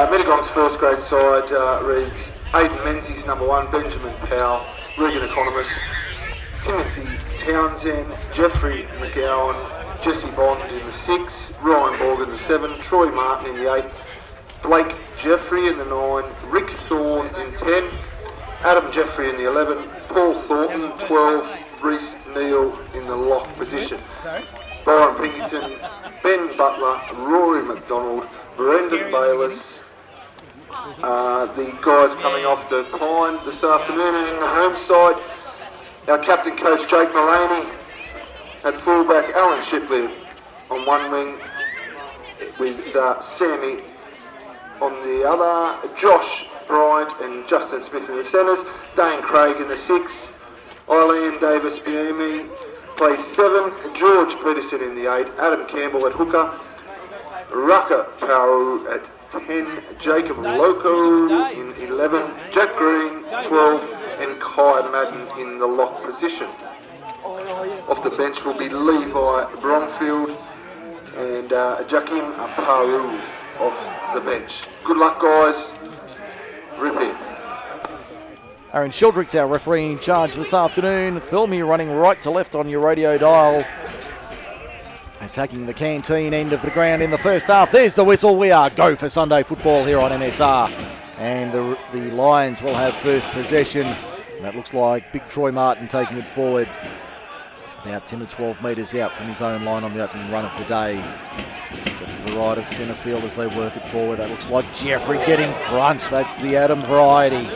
Mittagong's first grade side reads Aidan Menzies, number 1, Benjamin Powell, Regan Economist, Timothy Townsend, Jeffrey McGowan, Jesse Bond in the 6, Ryan Morgan the 7, Troy Martin in the 8, Blake Jeffrey in the 9, Rick Thorne in 10, Adam Jeffrey in the 11, Paul Thornton 12, Reese Neal in the lock position. Byron Pinkerton, Ben Butler, Rory McDonald, Brendan Bayliss, the guys coming off the pine this afternoon, and in the home side, our captain coach Jake Mullaney, at fullback Alan Shipley on one wing with Sammy on the other, Josh Bryant and Justin Smith in the centres, Dane Craig in the 6, Eileen Davis Biumi plays 7, George Peterson in the 8, Adam Campbell at hooker, Rucker Power at 10, Jacob Loco in 11, Jack Green 12, and Kai Madden in the lock position. Off the bench will be Levi Bromfield and Jakim Paru off the bench. Good luck, guys. Rip in. Aaron Sheldrick's our referee in charge this afternoon. Thirlmere running right to left on your radio dial. Attacking the canteen end of the ground in the first half. There's the whistle. We are go for Sunday football here on MSR. And the Lions will have first possession. And that looks like Big Troy Martin taking it forward. About 10 to 12 metres out from his own line on the opening run of the day. Just to the right of centre field as they work it forward. That looks like Jeffrey getting crunched. That's the Adam variety.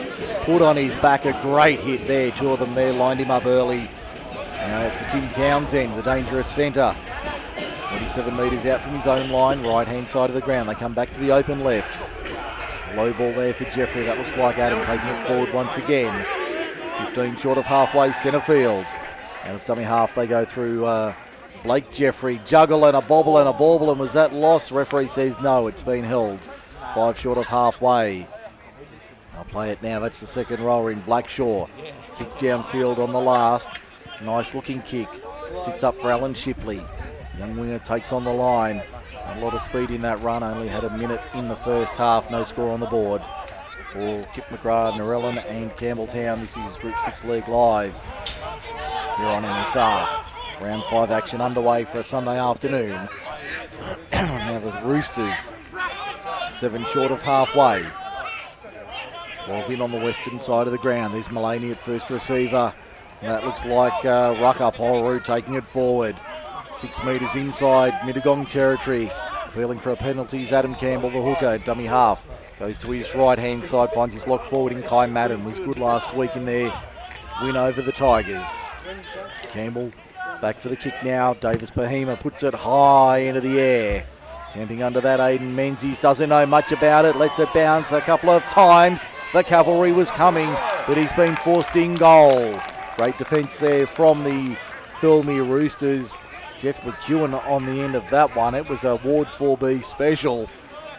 Put on his back, a great hit there. 2 of them there lined him up early. Now to Tim Townsend, the dangerous centre. 27 metres out from his own line, right hand side of the ground. They come back to the open left. Low ball there for Jeffrey. That looks like Adam taking it forward once again. 15 short of halfway centre field. Out of dummy half they go through Blake Jeffrey. Juggle and a bobble and a bauble, and was that loss? Referee says no, it's been held. 5 short of halfway. I'll play it now. That's the second rower in Blackshaw. Kick downfield on the last. Nice looking kick. Sits up for Alan Shipley. Young winger takes on the line. A lot of speed in that run. Only had a minute in the first half. No score on the board for Kip McGrath, Narellan and Campbelltown. This is Group 6 League Live here on MSR. Round 5 action underway for a Sunday afternoon. Now the Roosters 7 short of halfway. 12 in on the western side of the ground. There's Mullaney at first receiver. And that looks like Rucker Poru taking it forward. 6 metres inside Mittagong territory. Appealing for a penalty is Adam Campbell, the hooker, dummy half. Goes to his right-hand side, finds his lock forward in Kai Madden. Was good last week in their win over the Tigers. Campbell back for the kick now. Davis Bahima puts it high into the air. Camping under that, Aidan Menzies doesn't know much about it. Lets it bounce a couple of times. The cavalry was coming, but he's been forced in goal. Great defence there from the Thirlmere Roosters. Jeff McEwen on the end of that one. It was a Ward 4B special.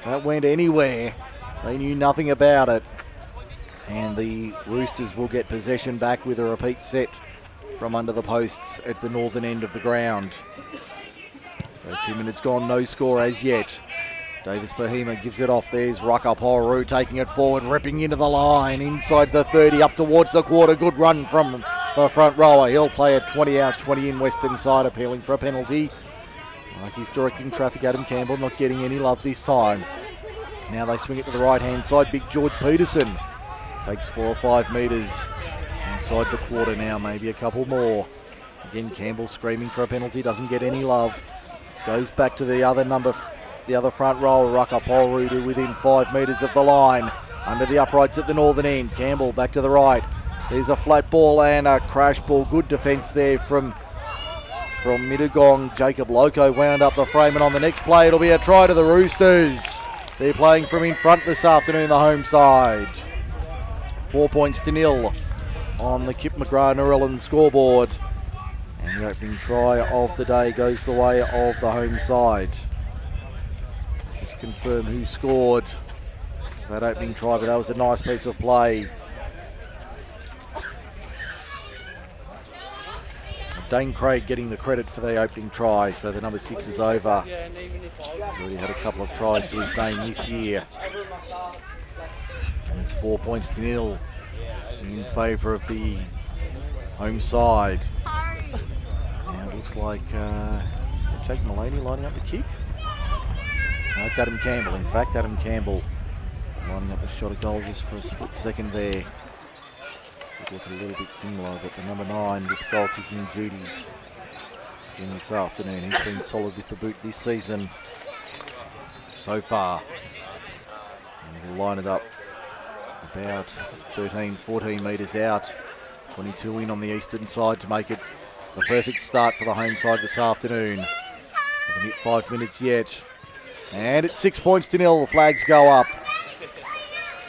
That went anywhere. They knew nothing about it. And the Roosters will get possession back with a repeat set from under the posts at the northern end of the ground. So 2 minutes gone, no score as yet. Davis Bahima gives it off. There's Rucker Poru taking it forward, ripping into the line, inside the 30, up towards the quarter. Good run from the front rower. He'll play a 20 out, 20 in western side, appealing for a penalty. Like he's directing traffic, Adam Campbell not getting any love this time. Now they swing it to the right-hand side. Big George Peterson takes 4 or 5 metres inside the quarter now, maybe a couple more. Again, Campbell screaming for a penalty, doesn't get any love. Goes back to the other front rower, Rucker Poru, to within 5 metres of the line. Under the uprights at the northern end. Campbell back to the right. There's a flat ball and a crash ball. Good defence there from Mittagong. Jacob Loco wound up the frame, and on the next play it'll be a try to the Roosters. They're playing from in front this afternoon, the home side. 4 points to nil on the Kip McGrath Narellan scoreboard. And the opening try of the day goes the way of the home side. Just confirm who scored that opening try, but that was a nice piece of play. Dane Craig getting the credit for the opening try, so the number 6 is over. He's already had a couple of tries to his name this year. And it's 4 points to nil in favour of the home side. Now it looks like Jake Maloney lining up the kick. No, it's Adam Campbell, in fact. Adam Campbell lining up a shot of goal just for a split second there. It looked a little bit similar, but the number 9 with goal kicking duties in this afternoon. He's been solid with the boot this season so far. And he'll line it up about 13, 14 metres out. 22 in on the eastern side to make it the perfect start for the home side this afternoon. Haven't hit 5 minutes yet. And it's 6 points to nil. The flags go up.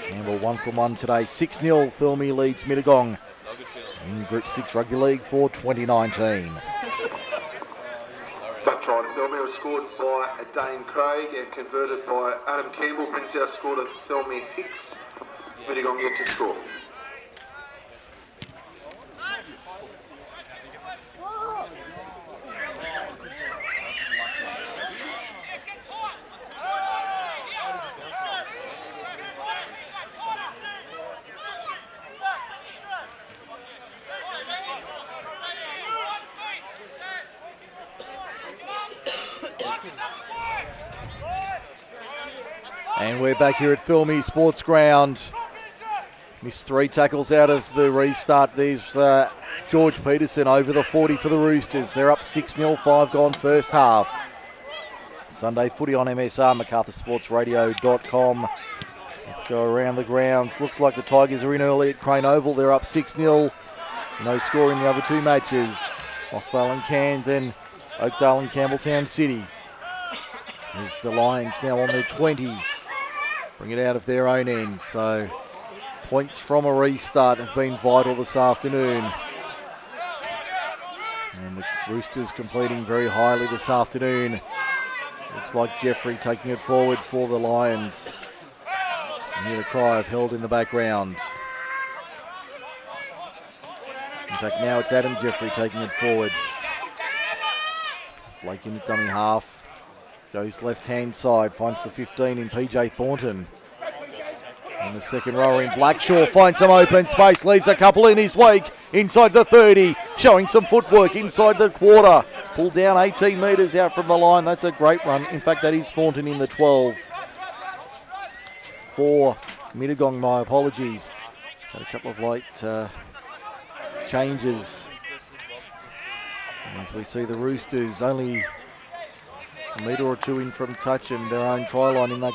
Campbell 1 from 1 today. 6-0. Thirlmere leads Mittagong in Group 6 Rugby League for 2019. That try to Thirlmere was scored by Dane Craig and converted by Adam Campbell. Brings our score to Thirlmere 6. Mittagong yet to score. And we're back here at Thirlmere Sports Ground. Missed 3 tackles out of the restart. There's George Peterson over the 40 for the Roosters. They're up 6-0, 5 gone first half. Sunday footy on MSR, MacArthurSportsRadio.com. Let's go around the grounds. Looks like the Tigers are in early at Crane Oval. They're up 6-0. No score in the other 2 matches. Mossvale and Camden, Oakdale and Campbelltown City. There's the Lions now on their 20. Bring it out of their own end. So points from a restart have been vital this afternoon. And the Roosters completing very highly this afternoon. Looks like Jeffrey taking it forward for the Lions. And hear the cry of held in the background. In fact, now it's Adam Jeffrey taking it forward. Blake in the dummy half. Goes left-hand side, finds the 15 in PJ Thornton. And the second rower in Blackshaw finds some open space, leaves a couple in his wake. Inside the 30, showing some footwork inside the quarter. Pulled down 18 metres out from the line. That's a great run. In fact, that is Thornton in the 12. For Mittagong, my apologies. Had a couple of late changes. As we see the Roosters only a metre or 2 in from touch and their own try line in that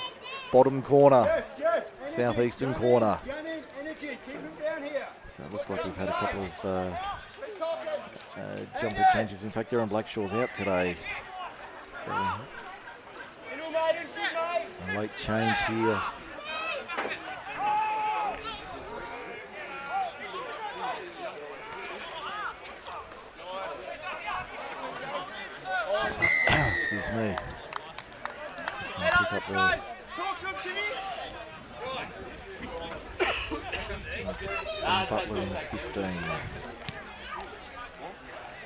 bottom corner, southeastern corner. So it looks like we've had a couple of jumper changes. In fact, Aaron Blackshaw's out today. So a late change here. Excuse me. Pick up the Butler in the 15.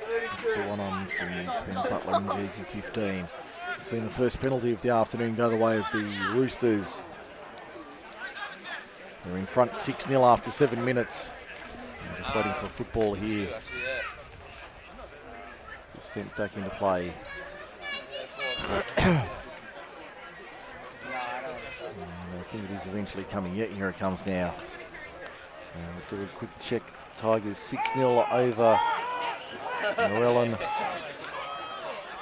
That's the one I'm missing. It's been Butler in jersey 15. We've seen the first penalty of the afternoon go the way of the Roosters. They're in front 6-0 after 7 minutes. I'm just waiting for football here. Just sent back into play. I think it is eventually coming. Yeah, here it comes now. So we'll do a quick check. Tigers 6-0 over Norellan.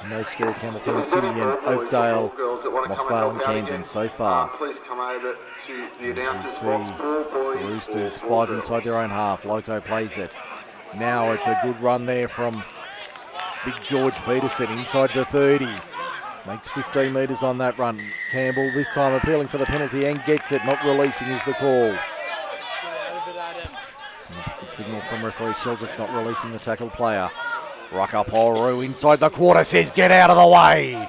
No score Campbelltown City and Oakdale, Mossvale and Camden so far. Please come over to the announcers box. Roosters 5 inside their own half. Loco plays it. Now it's a good run there from Big George Peterson inside the 30. Makes 15 metres on that run. Campbell this time appealing for the penalty and gets it. Not releasing is the call. The signal from referee Sheldrick not releasing the tackled player. Ruckaporu inside the quarter says get out of the way.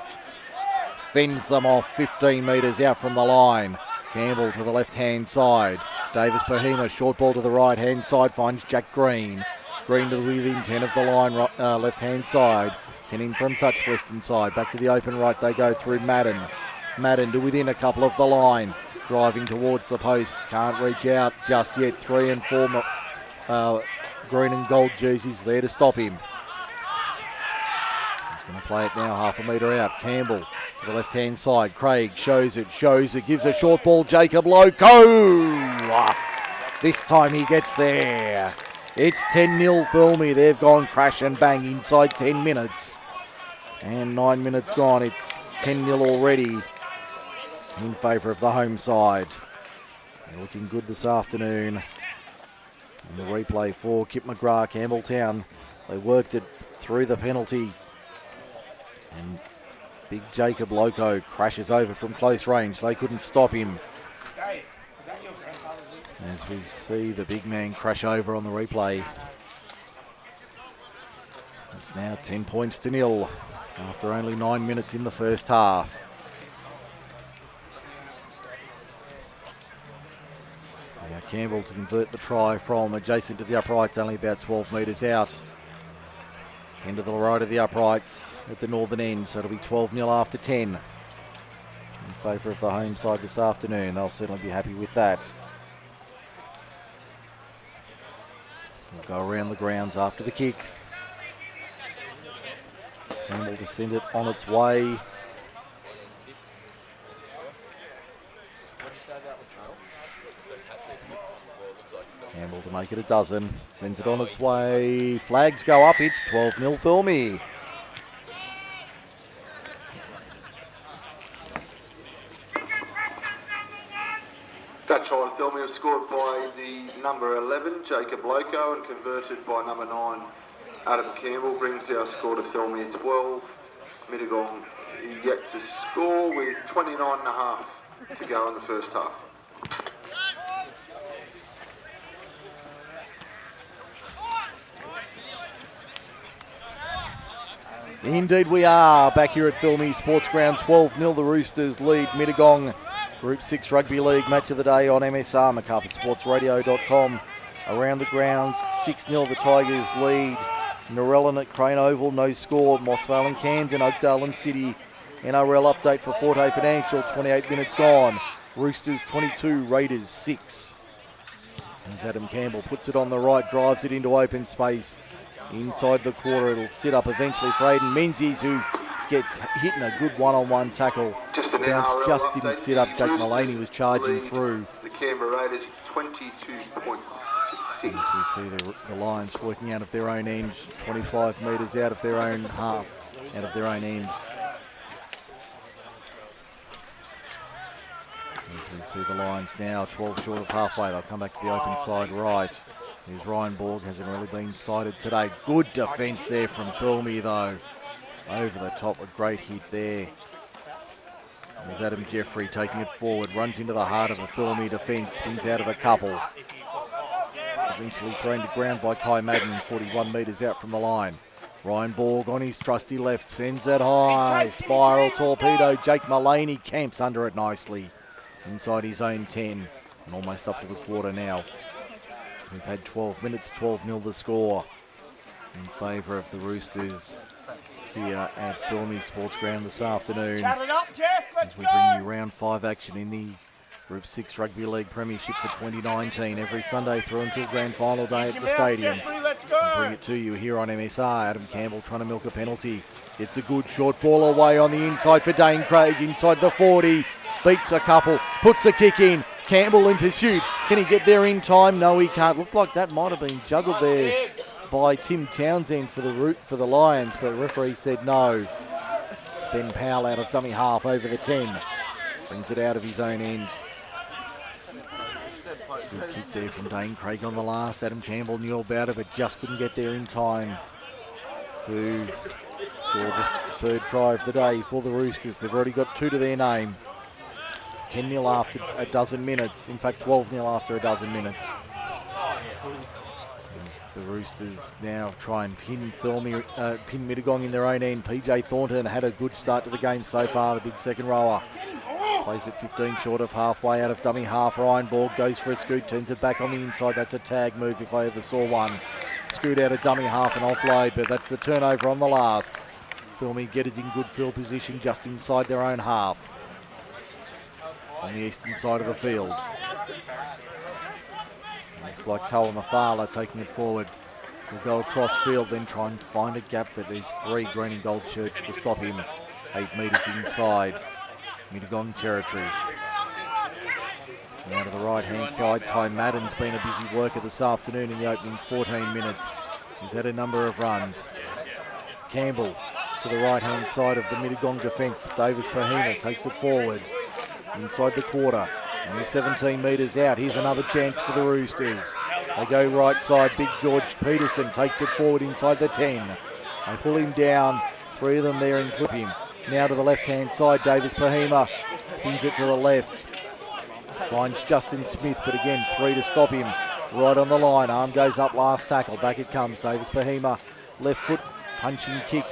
Fends them off 15 metres out from the line. Campbell to the left hand side. Davis Bahima short ball to the right hand side finds Jack Green. Green to within 10 of the line, left-hand side. 10 in from touch, western side. Back to the open right they go through Madden. Madden to within a couple of the line. Driving towards the post. Can't reach out just yet. 3 and 4 green and gold jerseys there to stop him. He's going to play it now, half a metre out. Campbell to the left-hand side. Craig shows it, gives a short ball. Jacob Loco. This time he gets there. It's 10-0 Thirlmere. They've gone crash and bang inside 10 minutes. And 9 minutes gone. It's 10-0 already in favour of the home side. They're looking good this afternoon. And the replay for Kip McGrath, Campbelltown. They worked it through the penalty. And big Jacob Loco crashes over from close range. They couldn't stop him. As we see the big man crash over on the replay. It's now 10 points to 0 after only 9 minutes in the first half. Now Campbell to convert the try from adjacent to the uprights, only about 12 metres out. 10 to the right of the uprights at the northern end, so it'll be 12-0 after 10. In favour of the home side this afternoon. They'll certainly be happy with that. We'll go around the grounds after the kick. Campbell to send it on its way. Campbell to make it a dozen. Sends it on its way. Flags go up. It's 12-0 Thirlmere. That try to Thirlmere was scored by the number 11, Jacob Loco, and converted by number 9, Adam Campbell. Brings our score to Thirlmere 12. Mittagong yet to score with 29.5 to go in the first half. Indeed we are. Back here at Thirlmere Sports Ground, 12-0 the Roosters lead Mittagong. Group 6 Rugby League match of the day on MSR, MacarthurSportsRadio.com. Around the grounds, 6-0 the Tigers lead. Narellan at Crane Oval, no score. Moss Vale and Camden, Oakdale and City. NRL update for Forte Financial, 28 minutes gone. Roosters 22, Raiders 6. As Adam Campbell puts it on the right, drives it into open space. Inside the quarter, it'll sit up eventually for Aidan Menzies, who gets hit in a good one-on-one tackle. Just an Bounce NRL just didn't sit up. Jake Roosters Mullaney was charging lead through. The Canberra Raiders 22 points to 6. As we see the Lions working out of their own end, 25 metres out of their own half, out of their own end. As we see the Lions now 12 short of halfway, they'll come back to the open side right. Here's Ryan Borg, hasn't really been sighted today. Good defence there from Thirlmere though. Over the top, a great hit there. There's Adam Jeffrey taking it forward, runs into the heart of the Thirlmere defence, spins out of a couple. Eventually thrown to ground by Kai Madden, 41 metres out from the line. Ryan Borg on his trusty left, sends it high. Spiral torpedo, Jake Mullaney camps under it nicely. Inside his own 10, and almost up to the quarter now. We've had 12 minutes, 12-0 the score in favour of the Roosters here at Thirlmere Sports Ground this afternoon. As we bring you round 5 action in the Group 6 Rugby League Premiership for 2019 every Sunday through until Grand Final day at the stadium. We'll bring it to you here on MSR. Adam Campbell trying to milk a penalty. Gets a good short ball away on the inside for Dane Craig inside the 40. Beats a couple, puts the kick in. Campbell in pursuit. Can he get there in time? No, he can't. Looked like that might have been juggled there by Tim Townsend for the Lions, but the referee said no. Ben Powell out of dummy half over the 10. Brings it out of his own end. Good kick there from Dane Craig on the last. Adam Campbell knew about it, but just couldn't get there in time to score the third try of the day for the Roosters. They've already got 2 to their name. 10-0 after a dozen minutes. In fact, 12-0 after a dozen minutes. As the Roosters now try and pin Mittagong in their own end. PJ Thornton had a good start to the game so far, the big second rower. Plays it 15 short of halfway out of dummy half. Ryan Borg goes for a scoot, turns it back on the inside. That's a tag move if I ever saw one. scoot out a dummy half and offload, but that's the turnover on the last. Thirlmere get it in good field position just inside their own half. On the eastern side of the field. Looks like Thirlmere taking it forward. He'll go across field, then try and find a gap, but there's 3 green and gold shirts to stop him. 8 metres inside. Mittagong territory. Now to the right-hand side, Kai Madden's been a busy worker this afternoon in the opening 14 minutes. He's had a number of runs. Campbell to the right-hand side of the Mittagong defence. Davis Pahima takes it forward. Inside the quarter. Only 17 metres out. Here's another chance for the Roosters. They go right side. Big George Peterson takes it forward inside the 10. They pull him down. 3 of them there and clip him. Now to the left-hand side. Davis Pahima spins it to the left. Finds Justin Smith, but again, 3 to stop him. Right on the line. Arm goes up, last tackle. Back it comes. Davis Pahima. Left foot punching kick.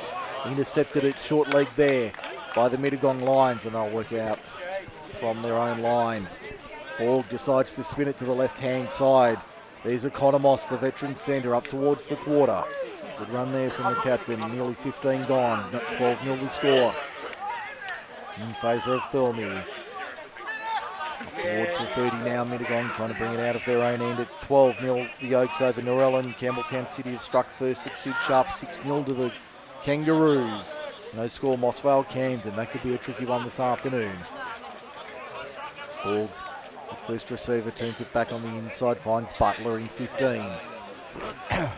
Intercepted it. Short leg there by the Mittagong Lions, and they'll work out from their own line. Borg decides to spin it to the left-hand side. There's Economos, the veteran centre, up towards the quarter. Good run there from the captain. Nearly 15 gone. 12-0 the score. In favour of Thirlmere. Towards the 30 now, Mittagong trying to bring it out of their own end. It's 12-0 the Oaks over Narellan. Campbelltown City have struck first at Sid Sharp. 6-0 to the Kangaroos. No score, Mossvale Camden. That could be a tricky one this afternoon. Borg, the first receiver, turns it back on the inside, finds Butler in 15.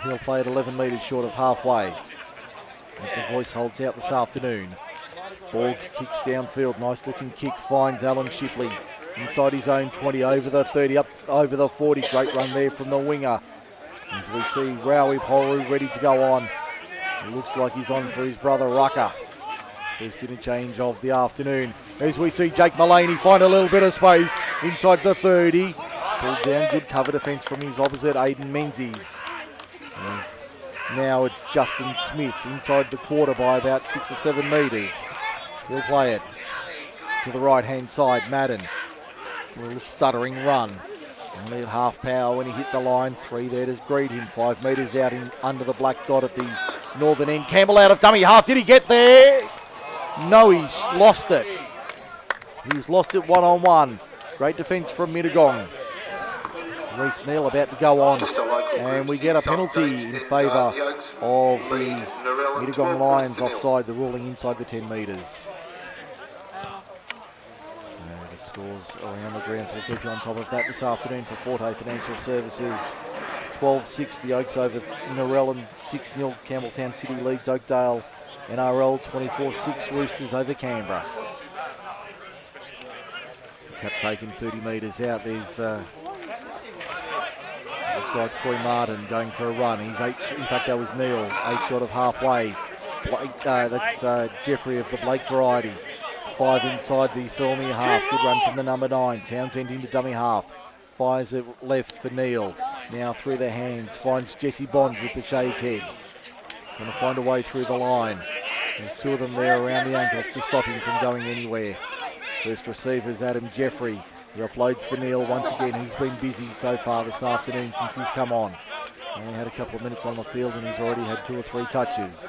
He'll play at 11 metres short of halfway. And the voice holds out this afternoon. Borg kicks downfield, nice looking kick, finds Alan Shipley inside his own 20, over the 30, up over the 40. Great run there from the winger. As we see Rowie Horu ready to go on. It looks like he's on for his brother Rucker. First interchange of the afternoon. As we see Jake Mullaney find a little bit of space inside the 30. Pulled down, good cover defence from his opposite, Aidan Menzies. As now it's Justin Smith inside the quarter by about 6 or 7 metres. He'll play it to the right-hand side, Madden. A little stuttering run. Only at half power when he hit the line. 3 there to greet him. 5 metres out in under the black dot at the northern end. Campbell out of dummy half. Did he get there? No, he's lost it. He's lost it one-on-one. Great defence from Mittagong. Reece Neal about to go on. And we get a penalty in favour of the Mittagong Lions offside. The ruling inside the 10 metres. So the scores around the grounds. We'll keep you on top of that this afternoon for Forte Financial Services. 12-6 the Oaks over Narellan. 6-0 Campbelltown City leads Oakdale. NRL 24-6 Roosters over Canberra. Cap taken 30 metres out. There's looks like Troy Martin going for a run. He's 8. In fact, that was Neil. 8 short of halfway. That's Jeffrey of the Blake variety. 5 inside the Thirlmere half. Good run from the number 9. Townsend into dummy half. Fires it left for Neil. Now through their hands. Finds Jesse Bond with the shaved head. Going to find a way through the line. There's 2 of them there around the ankles to stop him from going anywhere. First receiver is Adam Jeffrey. He offloads for Neil once again. He's been busy so far this afternoon since he's come on. Only had a couple of minutes on the field and he's already had 2 or 3 touches.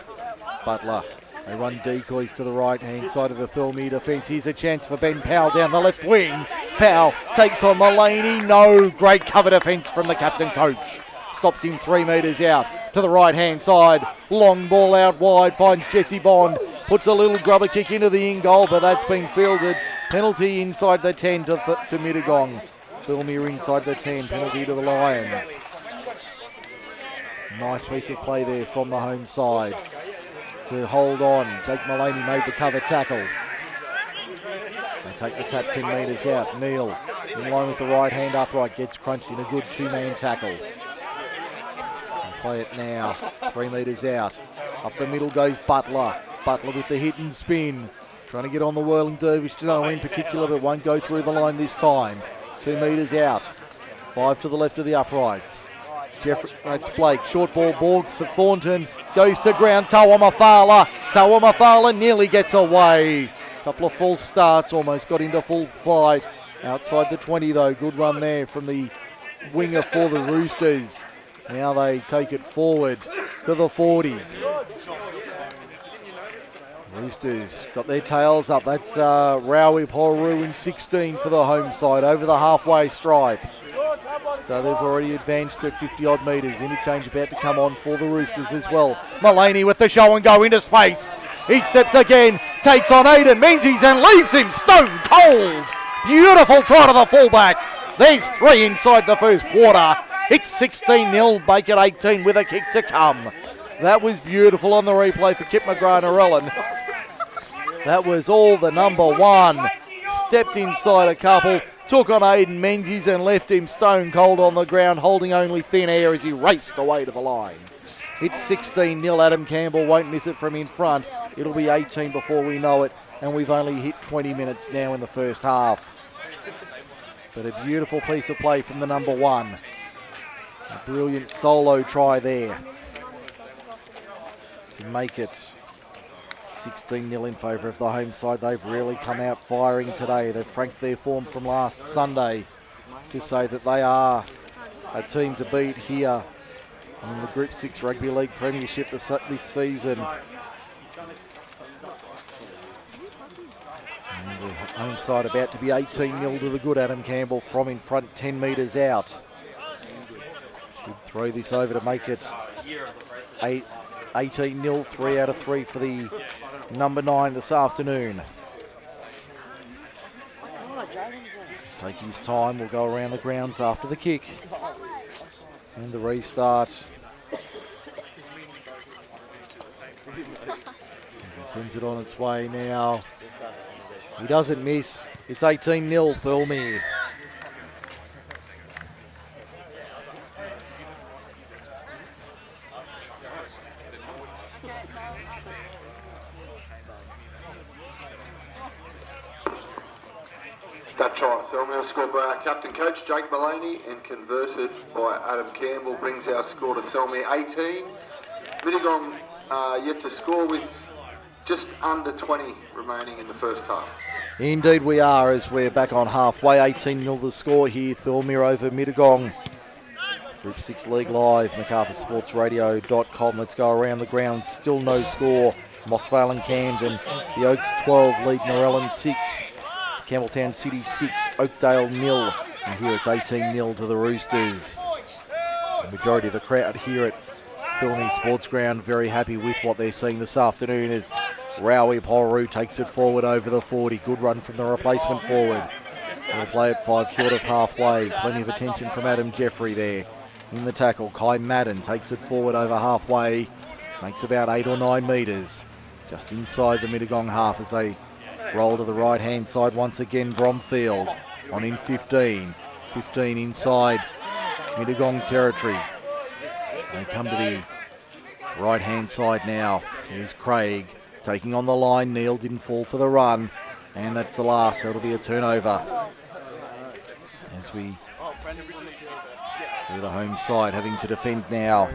Butler. They run decoys to the right-hand side of the Thirlmere defence. Here's a chance for Ben Powell down the left wing. Powell takes on Mullaney. No, great cover defence from the captain coach. Stops him 3 metres out to the right-hand side. Long ball out wide, finds Jesse Bond. Puts a little grubber kick into the in-goal, but that's been fielded. Penalty inside the 10 to Mittagong. Thirlmere inside the 10, penalty to the Lions. Nice piece of play there from the home side to hold on. Jake Mullaney made the cover tackle. They take the tap 10 metres out. Neil in line with the right hand upright, gets crunched in a good 2-man tackle. Play it now, 3 metres out. Up the middle goes Butler. Butler with the hit and spin. Trying to get on the whirling dervish to know in particular, but won't go through the line this time. 2 metres out. 5 to the left of the uprights. That's Blake. Short ball, Borg for Thornton. Goes to ground. Tauamathala nearly gets away. Couple of false starts, almost got into full flight. Outside the 20 though. Good run there from the winger for the Roosters. Now they take it forward to the 40. Roosters got their tails up. That's Rowie Poru in 16 for the home side over the halfway stripe. So they've already advanced at 50 odd metres. Interchange about to come on for the Roosters as well. Mullaney with the show and go into space. He steps again, takes on Aiden Menzies and leaves him stone cold. Beautiful try to the fullback. There's 3 inside the first quarter. It's 16-0, make it 18 with a kick to come. That was beautiful on the replay for Kip McGrath-Narellan. That was all the number 1. Stepped inside a couple, took on Aiden Menzies and left him stone cold on the ground, holding only thin air as he raced away to the line. It's 16-0. Adam Campbell won't miss it from in front. It'll be 18 before we know it, and we've only hit 20 minutes now in the first half. But a beautiful piece of play from the number 1. A brilliant solo try there to make it 16-0 in favour of the home side. They've really come out firing today. They've franked their form from last Sunday to say that they are a team to beat here in the Group 6 Rugby League Premiership this season. And the home side about to be 18-0 to the good Adam Campbell from in front, 10 metres out. Could throw this over to make it 18-0, 3 out of 3 for the number 9 this afternoon. Take his time, we'll go around the grounds after the kick. And the restart. He sends it on its way now. He doesn't miss. It's 18-0 Thirlmere. That try, Thirlmere, scored by our captain coach Jake Mullaney and converted by Adam Campbell, brings our score to Thirlmere 18. Mittagong yet to score with just under 20 remaining in the first half. Indeed we are, as we're back on halfway. 18-0 the score here, Thirlmere over Mittagong. Group 6 League Live, MacArthurSportsRadio.com. Let's go around the ground, still no score. Mossvale and Camden, the Oaks 12 lead Narellan 6. Campbelltown City 6, Oakdale 0. And here it's 18-0 to the Roosters. The majority of the crowd here at Thirlmere Sports Ground very happy with what they're seeing this afternoon as Rowie Poru takes it forward over the 40. Good run from the replacement forward. They'll play it 5 short of halfway. Plenty of attention from Adam Jeffrey there. In the tackle, Kai Madden takes it forward over halfway. Makes about 8 or 9 metres. Just inside the Mittagong half as they roll to the right-hand side once again. Bromfield on in 15. 15 inside Mittagong territory. They come to the right-hand side now. Here's Craig taking on the line. Neil didn't fall for the run. And that's the last. So it'll be a turnover. As we see the home side having to defend now.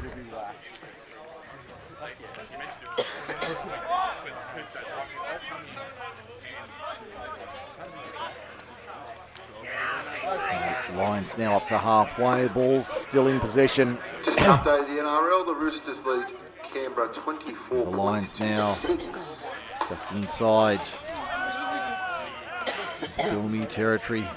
Lions now up to halfway. The ball's still in possession. Just an update of the NRL. The Roosters lead Canberra 24. The Lions now just inside Thirlmere territory.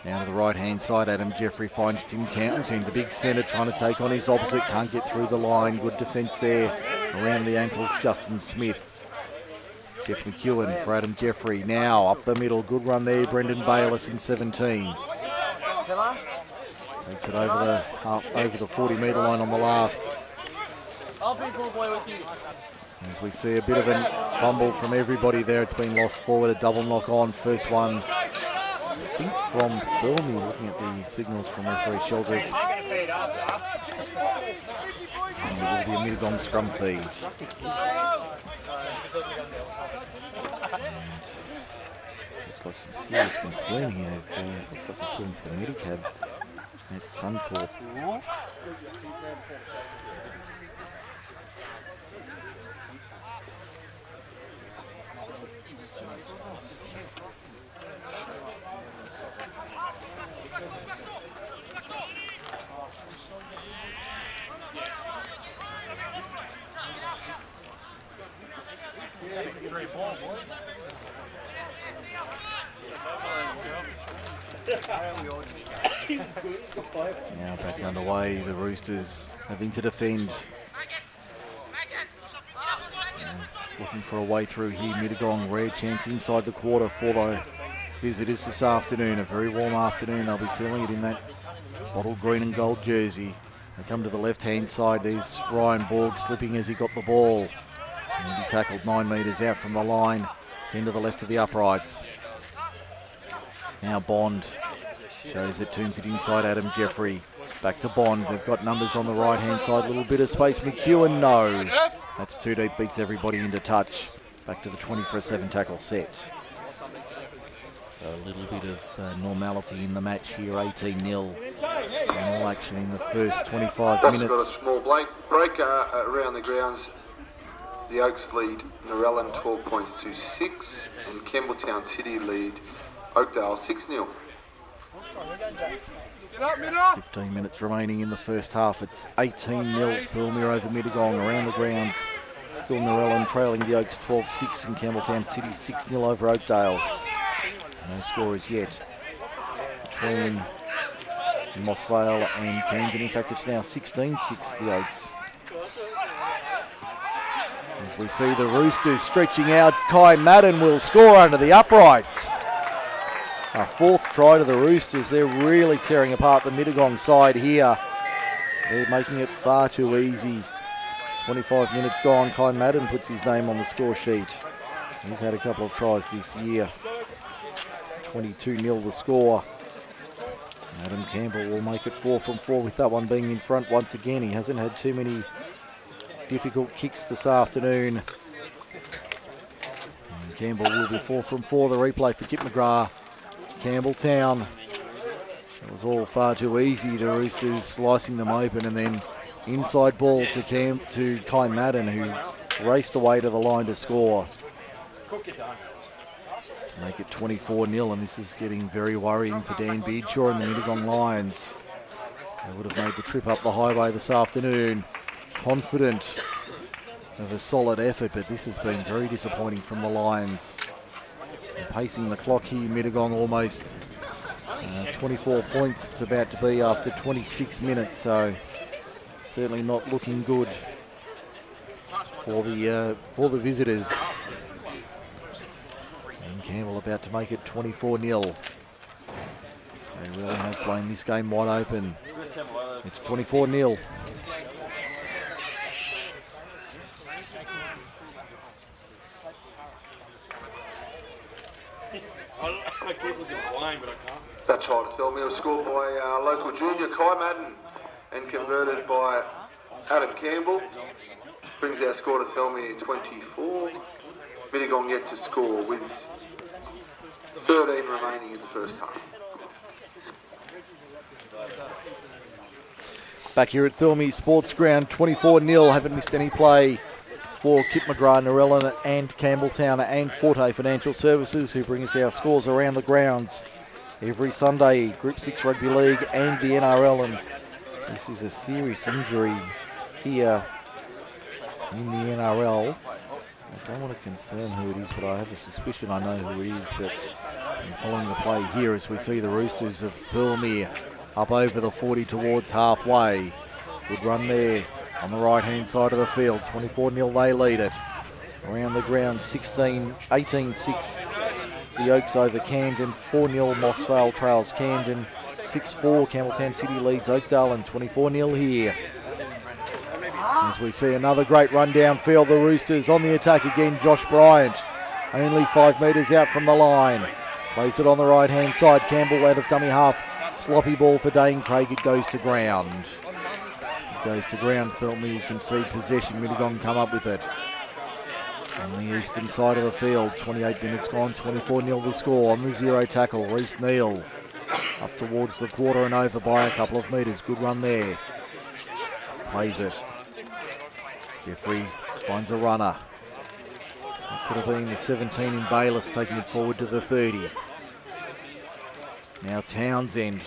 Now to the right-hand side, Adam Jeffrey finds Tim Townsend, the big centre, trying to take on his opposite. Can't get through the line. Good defence there. Around the ankles, Justin Smith. Jeff McEwen for Adam Jeffrey. Now up the middle. Good run there. Brendan Bayliss in 17. Takes it over the 40-metre line on the last. As we see a bit of a fumble from everybody there. It's been lost forward. A double knock on. First one, I think, from Thirlmere, looking at the signals from referee Sheldrick. And it will be a Mittagong scrum feed. Looks like some serious concern here. Looks like they're pulling for the Medicab at Suncorp. Now back underway, the Roosters having to defend. Looking for a way through here. Mittagong, rare chance inside the quarter for the visitors this afternoon. A very warm afternoon. They'll be feeling it in that bottle green and gold jersey. They come to the left-hand side. There's Ryan Borg slipping as he got the ball. And he tackled 9 metres out from the line, 10 to the left of the uprights. Now Bond shows it, turns it inside Adam Jeffrey. Back to Bond. They've got numbers on the right-hand side. A little bit of space. McEwen, no. That's too deep, beats everybody into touch. Back to the 20 for a 7 tackle set. So a little bit of normality in the match here, 18-0. And all action in the first 25 That's minutes. got a small break around the grounds. The Oaks lead Narellan 12 points to 6, and Campbelltown City lead Oakdale 6-0. 15 minutes remaining in the first half. It's 18-0. Thirlmere over Mittagong around the grounds. Still Narellan trailing the Oaks 12-6 and Campbelltown City 6-0 over Oakdale. No score as yet between Mossvale and Camden. In fact, it's now 16-6 the Oaks. As we see the Roosters stretching out, Kai Madden will score under the uprights. A 4th try to the Roosters. They're really tearing apart the Mittagong side here. They're making it far too easy. 25 minutes gone. Kai Madden puts his name on the score sheet. He's had a couple of tries this year. 22-0 the score. Adam Campbell will make it 4 from 4 with that one being in front once again. He hasn't had too many difficult kicks this afternoon. And Campbell will be 4 from 4. The replay for Kip McGrath. Campbelltown. It was all far too easy. The Roosters slicing them open, and then inside ball to Kai Madden, who raced away to the line to score. Make it 24-0, and this is getting very worrying for Dan Beadshaw and the Mittagong Lions. They would have made the trip up the highway this afternoon, confident of a solid effort, but this has been very disappointing from the Lions. And pacing the clock here, Mittagong almost 24 points it's about to be after 26 minutes, so certainly not looking good for the visitors. And Campbell about to make it 24-0. They really have playing this game wide open. It's 24-0. That try to Thirlmere was scored by local junior Kai Madden and converted by Adam Campbell. Brings our score to Thirlmere 24. Mittagong yet to score with 13 remaining in the first half. Back here at Thirlmere Sports Ground, 24-0. Haven't missed any play for Kip McGrath, Narellan and Campbelltown and Forte Financial Services, who bring us our scores around the grounds every Sunday. Group 6 Rugby League and the NRL, and this is a serious injury here in the NRL. I don't want to confirm who it is, but I have a suspicion I know who it is. But I'm following the play here as we see the Roosters of Thirlmere up over the 40 towards halfway. Good run there on the right-hand side of the field. 24-0 they lead it. Around the ground, 18-6 the Oaks over Camden. 4-0 Mossvale trails Camden. 6-4 Campbelltown City leads Oakdale, and 24-0 here. As we see another great run downfield, the Roosters on the attack again. Josh Bryant, only 5 metres out from the line. Plays it on the right-hand side. Campbell out of dummy half. Sloppy ball for Dane Craig. It goes to ground. It goes to ground. Thirlmere concede possession. Mittagong come up with it. On the eastern side of the field, 28 minutes gone, 24-0 the score. On the 0 tackle, Reece Neal up towards the quarter and over by a couple of metres. Good run there. Plays it. Jeffrey finds a runner. That could have been the 17 in Bayliss, taking it forward to the 30. Now Townsend,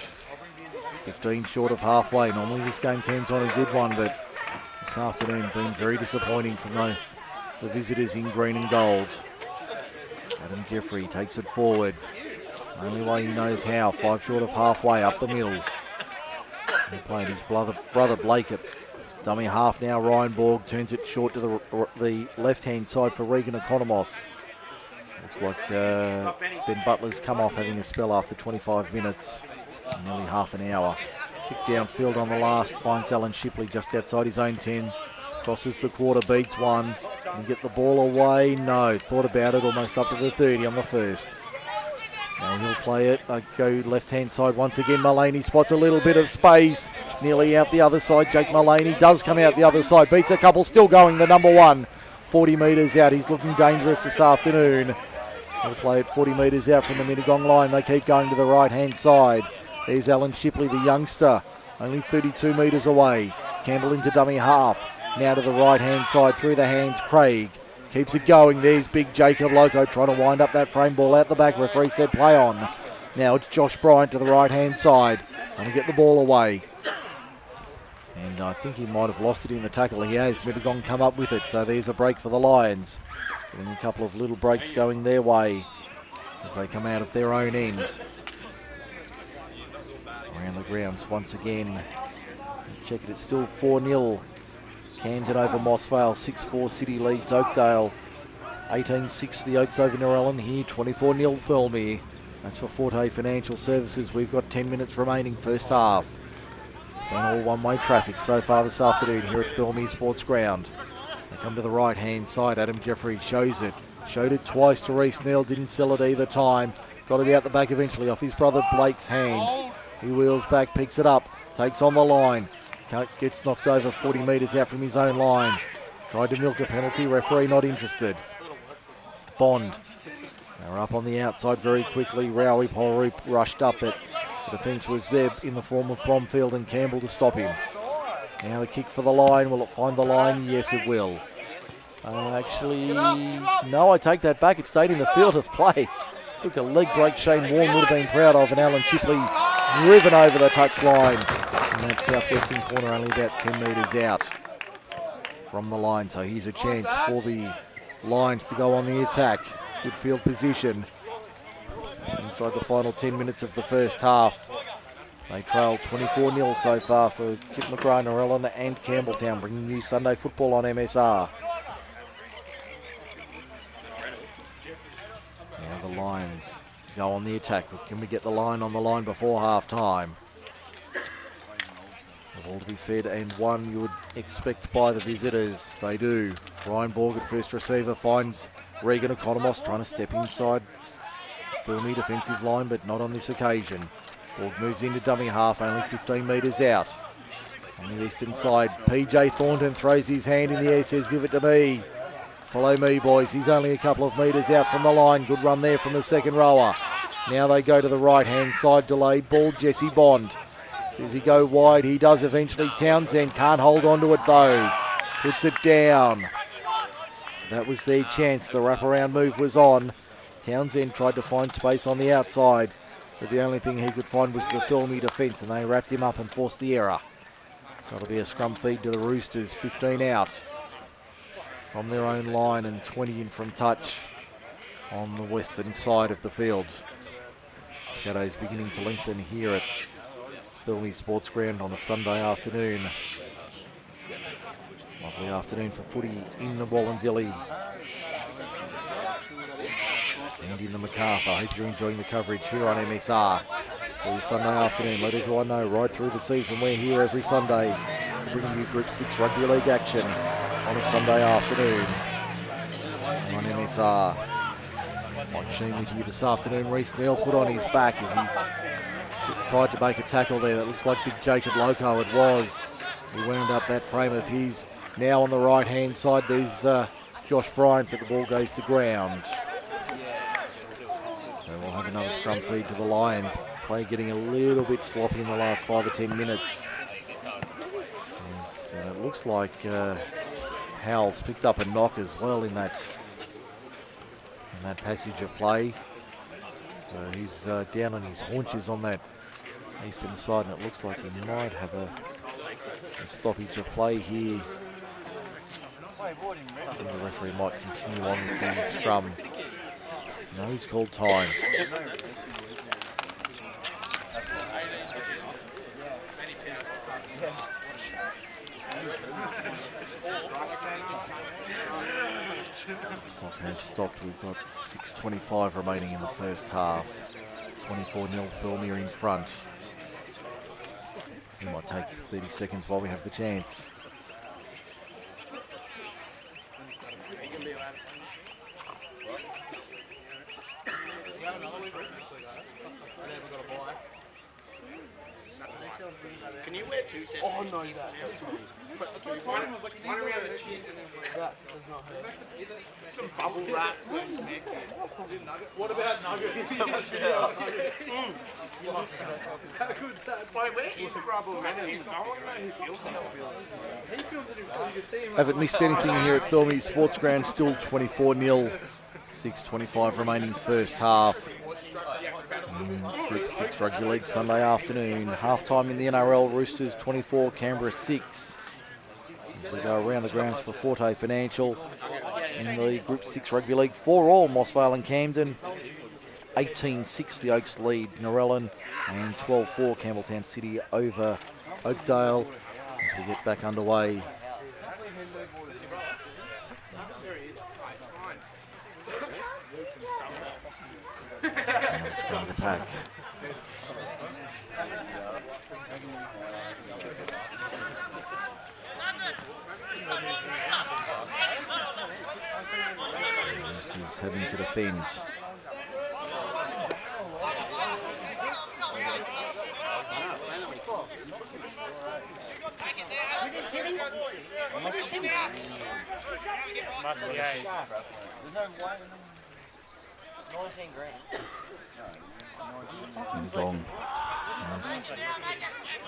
15 short of halfway. Normally this game turns on a good one, but this afternoon been very disappointing from the visitors in green and gold. Adam Jeffrey takes it forward. Only way he knows how. 5 short of halfway up the middle. He's playing his brother Blake at dummy half now. Ryan Borg turns it short to the left-hand side for Regan Economos. Looks like Ben Butler's come off having a spell after 25 minutes, nearly half an hour. Kick downfield on the last, finds Alan Shipley just outside his own 10. Crosses the quarter, beats one. Can he get the ball away? No. Thought about it, almost up to the 30 on the first. Now he'll play it. They go left-hand side once again. Mullaney spots a little bit of space. Nearly out the other side. Jake Mullaney does come out the other side. Beats a couple, still going, the number one. 40 metres out. He's looking dangerous this afternoon. He'll play it 40 metres out from the Mittagong line. They keep going to the right-hand side. There's Alan Shipley, the youngster, only 32 metres away. Campbell into dummy half. Now to the right-hand side, through the hands, Craig. Keeps it going. There's big Jacob Loco trying to wind up that frame ball out the back. Referee said play on. Now it's Josh Bryant to the right-hand side. Trying to get the ball away. And I think he might have lost it in the tackle. He has. Mittagong come up with it. So there's a break for the Lions. Getting a couple of little breaks going their way as they come out of their own end. Around the grounds once again. Check it, it's still 4-0. Camden over Mossvale, 6-4 City leads Oakdale. 18-6 the Oaks over Narellan here, 24-0 Thirlmere. That's for Forte Financial Services. We've got 10 minutes remaining first half. It's been all one-way traffic so far this afternoon here at Thirlmere Sports Ground. They come to the right-hand side. Adam Jeffrey shows it. Showed it twice to Reece Neal, didn't sell it either time. Got it out the back eventually off his brother Blake's hands. He wheels back, picks it up, takes on the line. Gets knocked over 40 metres out from his own line. Tried to milk a penalty, referee not interested. Bond. They're up on the outside very quickly. Rowie Polroop rushed up it. The defence was there in the form of Bromfield and Campbell to stop him. Now the kick for the line. Will it find the line? Yes, it will. Actually, no, I take that back. It stayed in the field of play. Took a leg break Shane Warren would have been proud of, and Alan Shipley driven over the touch line. And that southwestern corner only about 10 metres out from the line. So here's a chance for the Lions to go on the attack. Good field position. Inside the final 10 minutes of the first half. They trail 24-0 so far for Kip McGrath, Narellan and Campbelltown, bringing you Sunday football on MSR. Now the Lions go on the attack. But can we get the line on the line before half-time? The ball to be fed and one you would expect by the visitors. They do. Ryan Borg at first receiver finds Regan Economos trying to step inside Thirlmere defensive line, but not on this occasion. Borg moves into dummy half, only 15 metres out. On the eastern side, PJ Thornton throws his hand in the air, says give it to me. Follow me, boys. He's only a couple of metres out from the line. Good run there from the second rower. Now they go to the right-hand side, delayed ball, Jesse Bond. Does he go wide? He does eventually. Townsend can't hold on to it though. Puts it down. That was their chance. The wraparound move was on. Townsend tried to find space on the outside, but the only thing he could find was the Thirlmere defence, and they wrapped him up and forced the error. So it'll be a scrum feed to the Roosters, 15 out from their own line and 20 in from touch on the western side of the field. Shadows beginning to lengthen here at Thirlmere Sports Ground on a Sunday afternoon. Lovely afternoon for footy in the Wallandilly and in the Macarthur. I hope you're enjoying the coverage here on MSR for your Sunday afternoon. Let everyone know right through the season we're here every Sunday to bring you Group 6 Rugby League action on a Sunday afternoon on MSR. Mike Shean with you this afternoon. Reece Neal put on his back as he tried to make a tackle there. That looks like big Jacob Loco it was. He wound up that frame of his. Now on the right-hand side, there's Josh Bryant, but the ball goes to ground. So we'll have another scrum feed to the Lions. Play getting a little bit sloppy in the last 5 or 10 minutes. It looks like Howell's picked up a knock as well in that passage of play. So he's down on his haunches on that eastern side, and it looks like he might have a stoppage of play here. And the referee might continue on with the scrum. No, he's called time. Clock has stopped. We've got 6:25 remaining in the first half. 24-0 Thirlmere in front. It might take 30 seconds while we have the chance. Can you wear 2 sets? Oh no, that. One around the chin and then that does not hurt. Some bubble wrap. What about nuggets? Wait, where is bubble wrap? I want to know who filmed it. Haven't missed anything here at Thirlmere Sports Ground. Still 24-0. 6:25 remaining first half. Group 6 Rugby League Sunday afternoon. Half-time in the NRL, Roosters 24, Canberra 6. As we go around the grounds for Forte Financial. In the Group 6 Rugby League, 4-all Mossvale and Camden. 18-6 the Oaks lead Narellan, and 12-4 Campbelltown City over Oakdale. As we get back underway. That's from the pack. Roosters having to defend. Muscle gaze. Mittagong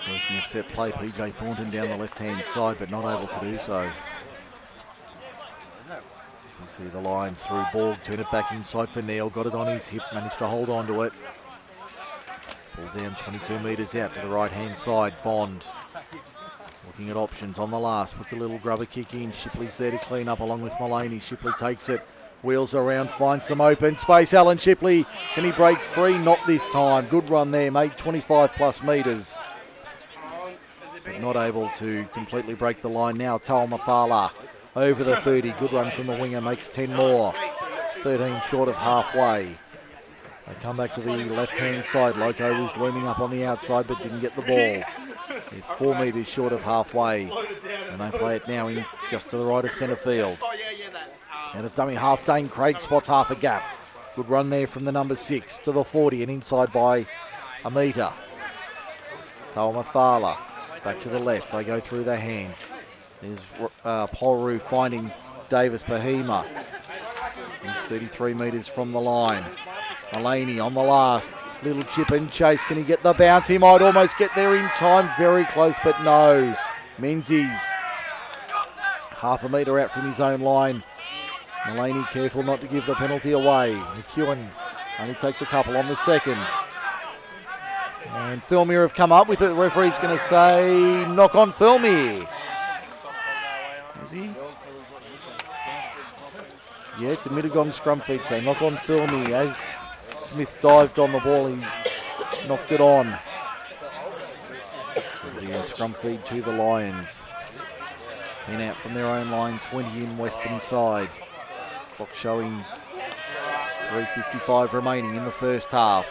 working a set play. PJ Thornton down the left-hand side, but not able to do so. You see the lines through Borg, turn it back inside for Neil, got it on his hip, managed to hold on to it. Ball down 22 metres out to the right-hand side. Bond looking at options on the last, puts a little grubber kick in. Shipley's there to clean up along with Mullaney. Shipley takes it, wheels around, finds some open space. Alan Shipley, can he break free? Not this time. Good run there, made 25 plus metres. But not able to completely break the line now. Thirlmere over the 30. Good run from the winger, makes 10 more. 13 short of halfway. They come back to the left-hand side. Loco was looming up on the outside but didn't get the ball. They're 4 metres short of halfway. And they play it now in just to the right of centre field. And a dummy half, Dane Craig spots half a gap. Good run there from the number 6 to the 40 and inside by a metre. Thirlmere back to the left. They go through their hands. There's Polru finding Davis Bahima. He's 33 metres from the line. Mullaney on the last. Little chip and chase. Can he get the bounce? He might almost get there in time. Very close, but no. Menzies half a metre out from his own line. Mullaney careful not to give the penalty away. McEwen only takes a couple on the second. And Thirlmere have come up with it. The referee's going to say knock on Thirlmere. Is he? Yeah, it's a Mittagong scrum feed, so knock on Thirlmere. As Smith dived on the ball, he knocked it on. The scrum feed to the Lions. 10 out from their own line, 20 in western side. Clock showing 3:55 remaining in the first half.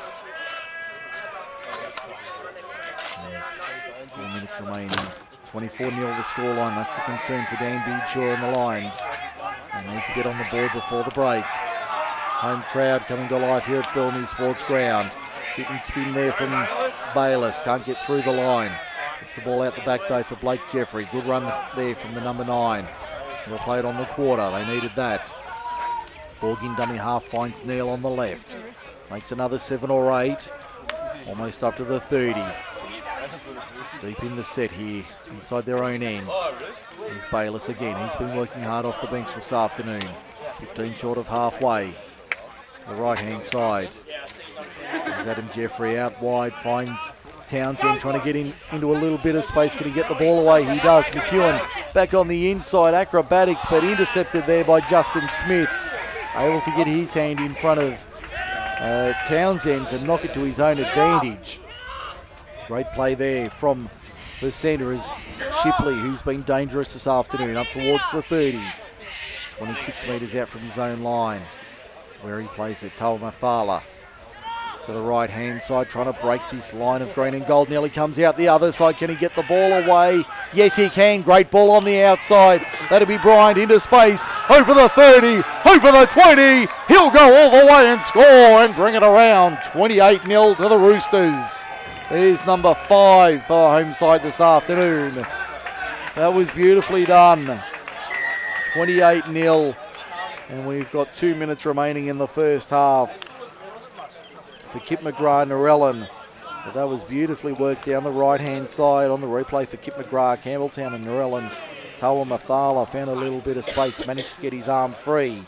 There's 4 minutes remaining. 24-0 the scoreline. That's the concern for Dan Beedshaw and the Lions. They need to get on the board before the break. Home crowd coming to life here at Thirlmere Sports Ground. Hit and spin there from Bayliss. Can't get through the line. It's the ball out the back though for Blake Jeffrey. Good run there from the number 9. They'll play it on the quarter. They needed that. Borgin dummy half finds Neil on the left. Makes another 7 or 8. Almost up to the 30. Deep in the set here, inside their own end. Here's Bayliss again. He's been working hard off the bench this afternoon. 15 short of halfway. The right-hand side. There's Adam Jeffrey out wide, finds Townsend trying to get into a little bit of space. Can he get the ball away? He does. McEwen back on the inside. Acrobatics, but intercepted there by Justin Smith. Able to get his hand in front of Townsend's and knock it to his own advantage. Great play there from the centre as Shipley, who's been dangerous this afternoon, up towards the 30. 26 metres out from his own line, where he plays it. Thirlmere to the right-hand side, trying to break this line of green and gold. Nearly comes out the other side. Can he get the ball away? Yes, he can. Great ball on the outside. That'll be Bryant into space. Over the 30, over the 20. He'll go all the way and score and bring it around. 28-0 to the Roosters. There's number 5 for the home side this afternoon. That was beautifully done. 28-0. And we've got 2 minutes remaining in the first half for Kip McGrath and Narellan. But that was beautifully worked down the right-hand side on the replay for Kip McGrath. Campbelltown and Narellan. Thirlmere found a little bit of space, managed to get his arm free.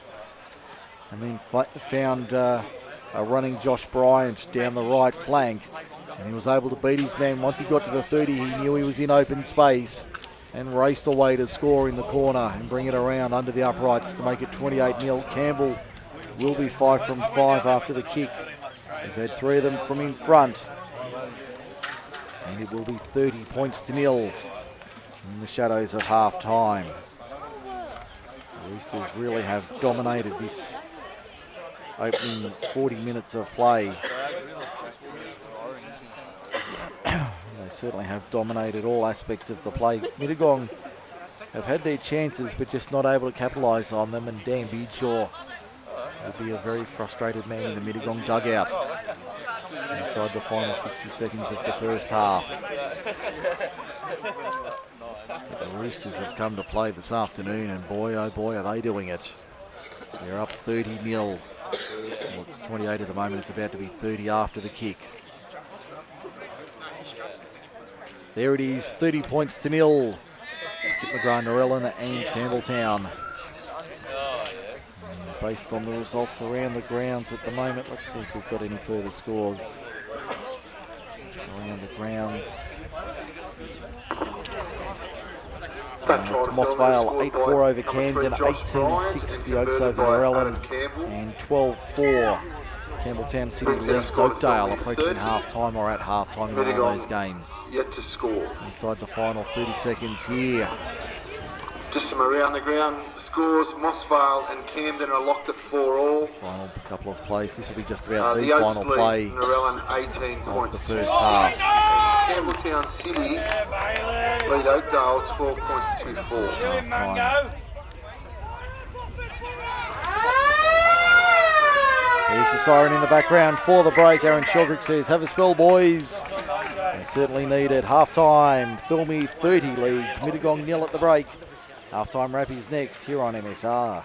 And then found a running Josh Bryant down the right flank. And he was able to beat his man. Once he got to the 30, he knew he was in open space and raced away to score in the corner and bring it around under the uprights to make it 28-0. Campbell will be 5 from 5 after the kick. He's had 3 of them from in front. And it will be 30 points to 0 in the shadows of half-time. The Roosters really have dominated this opening 40 minutes of play. They certainly have dominated all aspects of the play. Mittagong have had their chances but just not able to capitalise on them, and Dan Beadshaw will be a very frustrated man in the Mittagong dugout inside the final 60 seconds of the first half. But the Roosters have come to play this afternoon, and boy oh boy are they doing it. They're up 30-0. Well, it's 28 at the moment, it's about to be 30 after the kick. There it is, 30 points to 0. Kip McGrath, Narellan and Campbelltown. And based on the results around the grounds at the moment, let's see if we've got any further scores around the grounds. It's Mossvale 8-4 over Camden, 18-6 the Oaks over Narellan, and 12-4 Campbelltown City leads Oakdale, approaching half-time or at half-time in all of those games. Yet to score. Inside the final 30 seconds here. Just some around the ground scores. Mossvale and Camden are locked at 4-all. Final couple of plays. This will be just about the Oaks final lead play Narellan 18 of points. the first half. Campbelltown City lead Oakdale 12 points to 4. Half-time. There's the siren in the background for the break. Aaron Sheldrick says, have a spell, boys. They certainly need it. Half-time, Thirlmere 30 leads, Mittagong 0 at the break. Half-time wrap is next here on MSR.